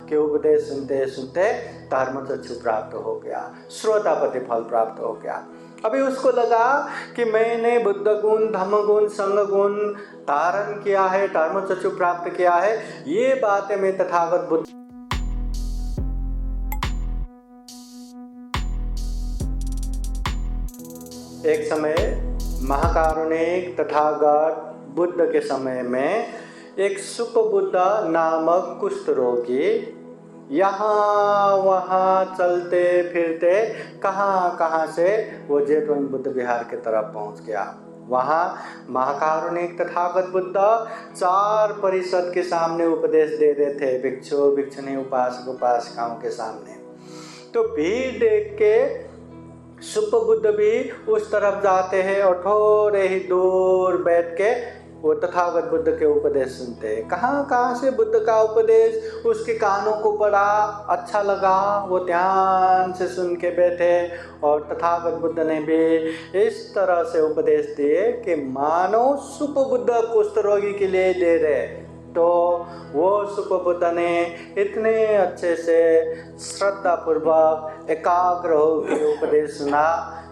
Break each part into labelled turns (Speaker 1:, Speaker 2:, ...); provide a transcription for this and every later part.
Speaker 1: के उपदेश सुनते सुनते धर्मचक्षु प्राप्त हो गया, श्रोतापति फल प्राप्त हो गया। अभी उसको लगा कि मैंने बुद्ध गुण, धम्म गुण, संग गुण धारण किया है, धर्मचक्षु प्राप्त किया है, ये बातें मैं तथागत बुद्ध। एक समय महाकारुणिक तथागत बुद्ध के समय में एक सुपबुद्ध नामक कुष्ठ रोगी यहाँ वहाँ चलते फिरते कहाँ से वो जेतवन बुद्ध विहार के तरफ पहुँच गया। वहाँ महाकारुणिक तथागत बुद्ध 4 परिषद के सामने उपदेश दे रहे थे, भिक्षु भिक्षुणी उपासक उपासिकाओं के सामने। तो भीड़ देख के सुपबुद्ध भी उस तरफ जाते हैं और थोड़े ही दूर बैठ के वो तथागत बुद्ध के उपदेश सुनते हैं। कहाँ से बुद्ध का उपदेश उसके कानों को बड़ा अच्छा लगा, वो ध्यान से सुन के बैठे और तथागत बुद्ध ने भी इस तरह से उपदेश दिए कि मानो सुपबुद्ध कुष्ठ रोगी के लिए दे रहे। तो वो सुपबुद्ध ने इतने अच्छे से श्रद्धापूर्वक एकाग्र हो के उपदेश सुना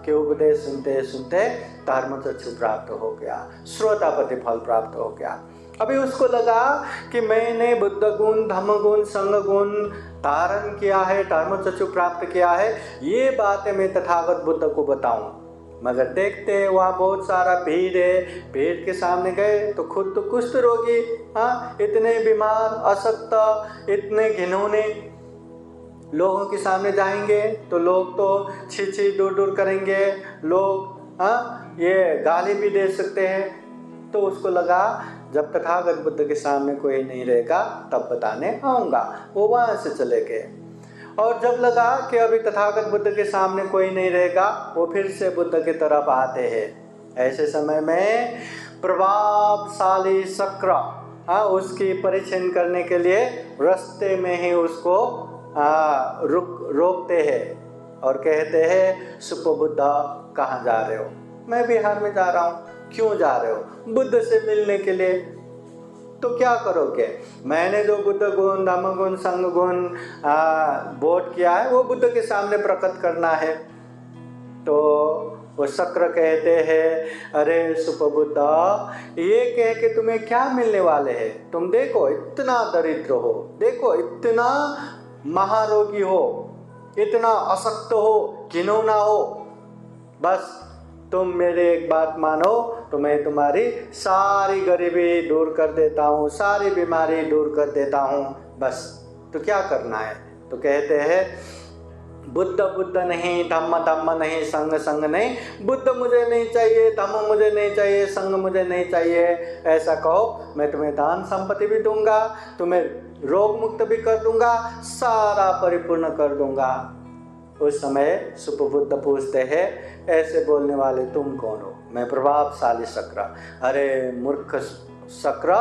Speaker 1: कि उपदेश सुनते सुनते धर्मचक्षु प्राप्त हो गया, श्रोतापति फल प्राप्त हो गया। अभी उसको लगा कि मैंने बुद्ध गुण, धम्म गुण, संग गुण धारण किया है, धर्मचक्षु प्राप्त किया है, ये बातें मैं तथागत बुद्ध को बताऊं। मगर देखते वहाँ बहुत सारा भीड़ है, भीड़ के सामने गए तो खुद तो कुष्ठ रोगी, इतने बीमार, अशक्त, इतने घिनौने लोगों के सामने जाएंगे तो लोग तो छी दूर करेंगे, लोग ये गाली भी दे सकते हैं। तो उसको लगा जब तथागत बुद्ध के सामने कोई नहीं रहेगा तब बताने आऊँगा। वो वहाँ से चले गए और जब लगा कि अभी तथागत बुद्ध के सामने कोई नहीं रहेगा, वो फिर से बुद्ध की तरफ आते हैं। ऐसे समय में प्रभावशाली शक्र उसकी परीक्षण करने के लिए रास्ते में ही उसको रोकते हैं और कहते हैं सुपबुद्ध कहाँ जा रहे हो? मैं बिहार में जा रहा हूँ। क्यों जा रहे हो? बुद्ध से मिलने के लिए। तो क्या करोगे? मैंने जो बुद्ध गुण, धम्म गुण, संग गुण बोध किया है वो बुद्ध के सामने प्रकट करना है। तो वो शक्र कहते हैं अरे सुपबुद्ध, ये कह के तुम्हें क्या मिलने वाले हैं? तुम देखो इतना दरिद्र हो, देखो इतना महारोगी हो, इतना अशक्त हो, घिनौना हो, बस तुम मेरे एक बात मानो तो मैं तुम्हारी सारी गरीबी दूर कर देता हूँ, सारी बीमारी दूर कर देता हूँ, बस। तो क्या करना है? तो कहते हैं बुद्ध बुद्ध नहीं, धम्म धम्म नहीं, संग संग नहीं, बुद्ध मुझे नहीं चाहिए, धम्म मुझे नहीं चाहिए, संग मुझे नहीं चाहिए। ऐसा कहो, मैं तुम्हें दान संपत्ति भी दूंगा, तुम्हें रोग मुक्त भी कर दूंगा, सारा परिपूर्ण कर दूंगा। उस समय सुपबुद्ध पूछते हैं ऐसे बोलने वाले तुम कौन हो? मैं प्रभावशाली शक्र। अरे मूर्ख शक्र,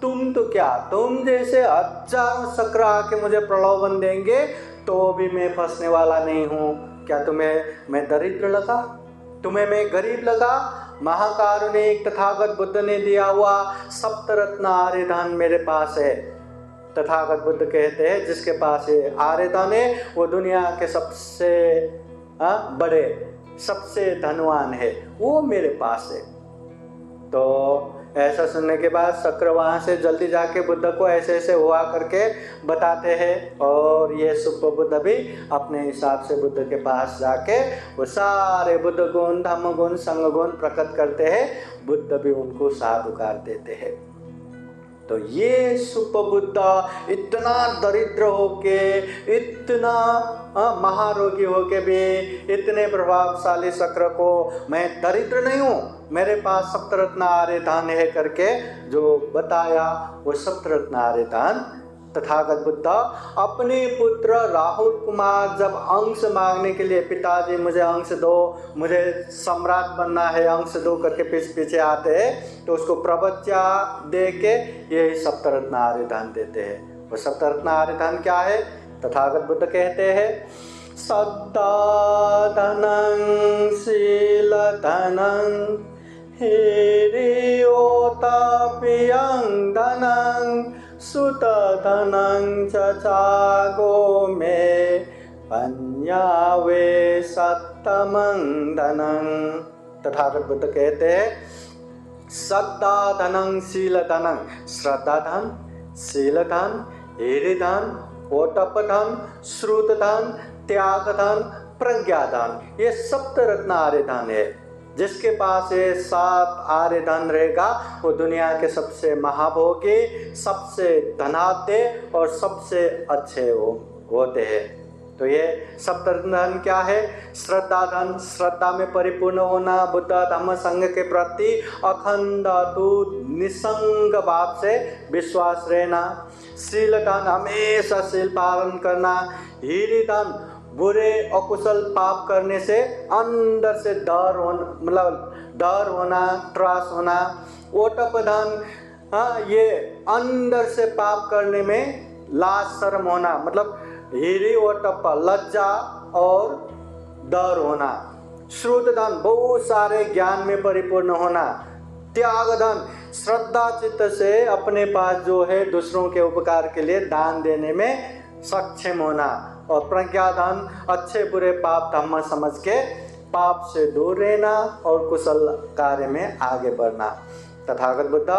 Speaker 1: तुम तो क्या, तुम जैसे हजारों शक्र आके मुझे प्रलोभन देंगे तो भी मैं फंसने वाला नहीं हूँ। क्या तुम्हें मैं दरिद्र लगा? तुम्हें मैं गरीब लगा? महाकारुणिक तथागत बुद्ध ने दिया हुआ सप्तरत्न आर्य धन मेरे पास है। तथागत बुद्ध कहते हैं जिसके पास ये आर्य धन है वो दुनिया के सबसे बड़े, सबसे धनवान है, वो मेरे पास है। तो ऐसा सुनने के बाद शक्र वहाँ से जल्दी जाके बुद्ध को ऐसे ऐसे हुआ करके बताते हैं और ये सुपबुद्ध भी अपने हिसाब से बुद्ध के पास जाके वो सारे बुद्ध गुण, धम्म गुण, संग गुण प्रकट करते हैं। बुद्ध भी उनको साधुकार देते हैं। तो ये सुपबुद्ध इतना दरिद्र होके, इतना महारोगी होके भी इतने प्रभावशाली शक्र को मैं दरिद्र नहीं हूँ, मेरे पास सप्तरत्न आर्य धन है करके जो बताया, वो सप्तरत्न आर्य धन तथागत बुद्ध अपने पुत्र राहुल कुमार जब अंश मांगने के लिए, पिताजी मुझे अंश दो, मुझे सम्राट बनना है, अंश दो करके पीछे आते हैं, तो उसको प्रवज्ञा दे के यही सप्तरत्न आर्य धन देते हैं। वो सप्तरत्न आर्य धन क्या है? तथागत बुद्ध कहते हैं सद्धा धनं शील धनं हिरियोतापियं धनं सुत धनं चचागो मे पन्यावे सत्तमं धनं। तथागत बुद्ध कहते हैं श्रद्धा धनं शील धनं, श्रद्धा धन, शील धन, हीरे धन, ओटप धन, श्रुत धन, त्याग धन, प्रज्ञा धन, ये सप्त रत्न आर्य धन है। जिसके पास ये 7 आर्य धन रहेगा वो दुनिया के सबसे महाभोगी, सबसे धनाढ्य और सबसे अच्छे होते हैं। तो ये सप्त धन क्या है? श्रद्धा धन, श्रद्धा में परिपूर्ण होना, बुद्ध धम्म संघ के प्रति अखंड अटूट निसंग भाव से विश्वास रहना। शील धन, हमेशा शील पालन करना। हीरी धन, बुरे अकुशल पाप करने से अंदर से डर होना, मतलब डर होना, त्रास होना। ओटप धन, ये अंदर से पाप करने में लाज शर्म होना, मतलब हीरी ओटप, लज्जा और डर होना। श्रुत धन, बहुत सारे ज्ञान में परिपूर्ण होना। त्याग धन, श्रद्धा चित्त से अपने पास जो है दूसरों के उपकार के लिए दान देने में सक्षम होना। और प्रज्ञा धन, अच्छे बुरे पाप धम्म समझ के पाप से दूर रहना और कुशल कार्य में आगे बढ़ना। तथागत बुद्ध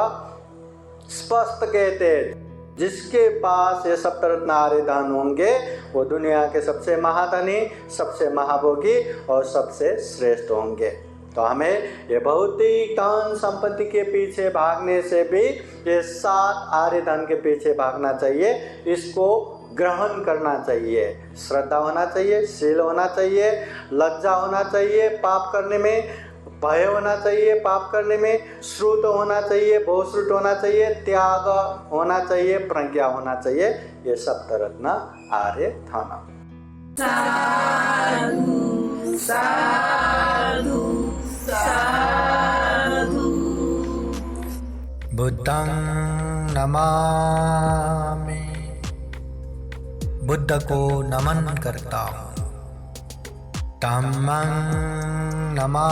Speaker 1: स्पष्ट कहते हैं जिसके पास ये सप्तरत्न आर्य धन होंगे वो दुनिया के सबसे महाधनी, सबसे महाभोगी और सबसे श्रेष्ठ होंगे। तो हमें ये भौतिक धन संपत्ति के पीछे भागने से भी ये 7 आर्य धन के पीछे भागना चाहिए, इसको ग्रहण करना चाहिए। श्रद्धा होना चाहिए, शील होना चाहिए, लज्जा होना चाहिए पाप करने में, भय होना चाहिए पाप करने में, श्रुत होना चाहिए, बहुश्रुत होना चाहिए, त्याग होना चाहिए, प्रज्ञा होना चाहिए। ये सप्तरत्न आर्य धन।
Speaker 2: साधु साधु साधु।
Speaker 3: बुद्धं नमामि, बुद्ध को नमन करता हूँ। धम्मं नमामि,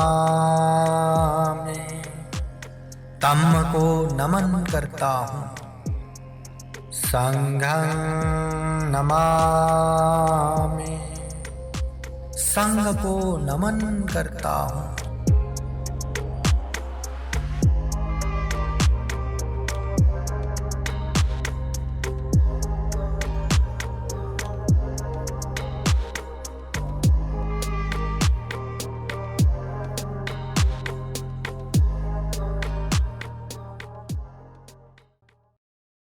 Speaker 3: धम्म को नमन करता हूँ। संघं नमामि, संघ को नमन करता हूँ।